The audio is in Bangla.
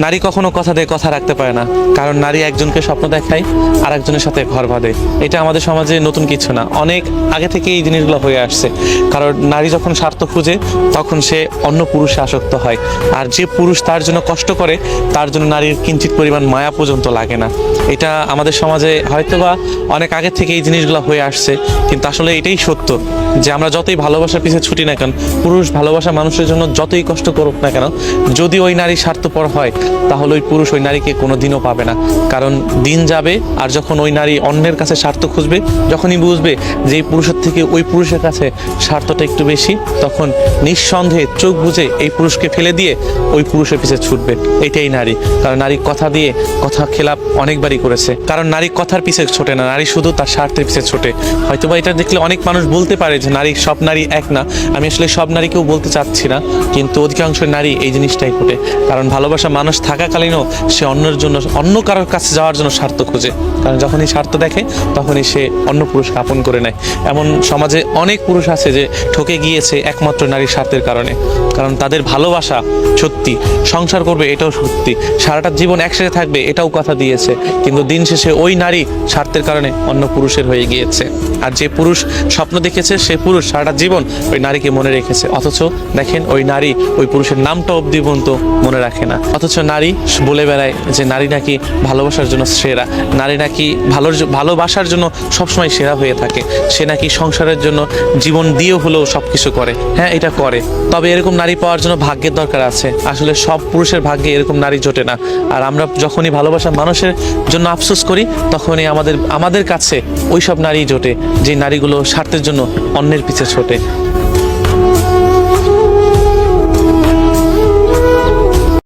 নারী কখনো কথা দিয়ে কথা রাখতে পারে না, কারণ নারী একজনকে স্বপ্ন দেখায় আর একজনের সাথে ঘর বাঁধে। এটা আমাদের সমাজে নতুন কিছু না, অনেক আগে থেকে এই জিনিসগুলো হয়ে আসছে। কারণ নারী যখন স্বার্থ খুঁজে তখন সে অন্য পুরুষে আসক্ত হয়, আর যে পুরুষ তার জন্য কষ্ট করে তার জন্য নারীর কিঞ্চিত পরিমাণ মায়া পর্যন্ত লাগে না। এটা আমাদের সমাজে হয়তোবা অনেক আগে থেকে এই জিনিসগুলো হয়ে আসছে, কিন্তু আসলে এটাই সত্য যে আমরা যতই ভালোবাসার পিছনে ছুটি না কেন, পুরুষ ভালোবাসা মানুষের জন্য যতই কষ্ট করুক না কেন, যদি ওই নারী স্বার্থপর হয় তাহলে ওই পুরুষ ওই নারীকে কোনো দিনও পাবে না। কারণ দিন যাবে আর যখন ওই নারী অন্যের কাছে স্বার্থ খুঁজবে, যখনই বুঝবে যে এই পুরুষের থেকে ওই পুরুষের কাছে স্বার্থটা একটু বেশি, তখন নিঃসন্দেহে চোখ বুজে এই পুরুষকে ফেলে দিয়ে ওই পুরুষের পিছিয়ে ছুটবে। এটাই নারী। কারণ নারী কথা দিয়ে কথা খেলাপ অনেকবারই করেছে। কারণ নারী কথার পিছে ছোটে না, নারী শুধু তার স্বার্থের পিছে ছোটে। হয়তোবা এটা দেখলে অনেক মানুষ বলতে পারে যে নারী, সব নারী এক না। আমি আসলে সব নারীকেও বলতে চাচ্ছি না, কিন্তু অধিকাংশ নারী এই জিনিসটাই ঘটে। কারণ ভালোবাসা মানুষ থাকাকালীনও সে অন্যের জন্য, অন্য কারোর কাছে যাওয়ার জন্য স্বার্থ খোঁজে। কারণ যখনই স্বার্থ দেখে তখনই সে অন্য পুরুষকে আপন করে নেয়। এমন সমাজে অনেক পুরুষ আছে যে ঠকে গিয়েছে একমাত্র নারীর স্বার্থের কারণে। কারণ তাদের ভালোবাসা সত্যি, সংসার করবে এটাও সত্যি, সারাটা জীবন একসাথে থাকবে এটাও কথা দিয়েছে, কিন্তু দিন শেষে ওই নারী স্বার্থের কারণে অন্য পুরুষের হয়ে গিয়েছে। আর যে পুরুষ স্বপ্ন দেখেছে সে পুরুষ সারাটা জীবন ওই নারীকে মনে রেখেছে, অথচ দেখেন ওই নারী ওই পুরুষের নামটা অবধি পর্যন্ত মনে রাখে না। অথচ নারী বলে বেড়ায় যে নারী নাকি ভালোবাসার জন্য সেরা, নারী নাকি ভালোবাসার জন্য সবসময় সেরা হয়ে থাকে, সে নাকি সংসারের জন্য জীবন দিয়ে হলেও সবকিছু করে। হ্যাঁ, এটা করে, তবে এরকম নারী পাওয়ার জন্য ভাগ্যের দরকার আছে। আসলে সব পুরুষের ভাগ্যে এরকম নারী জোটে না। আর আমরা যখনই ভালোবাসা মানুষের জন্য আফসোস করি তখনই আমাদের কাছে ওই সব নারী জোটে যে নারীগুলো স্বার্থের জন্য অন্যের পিছে ছোটে।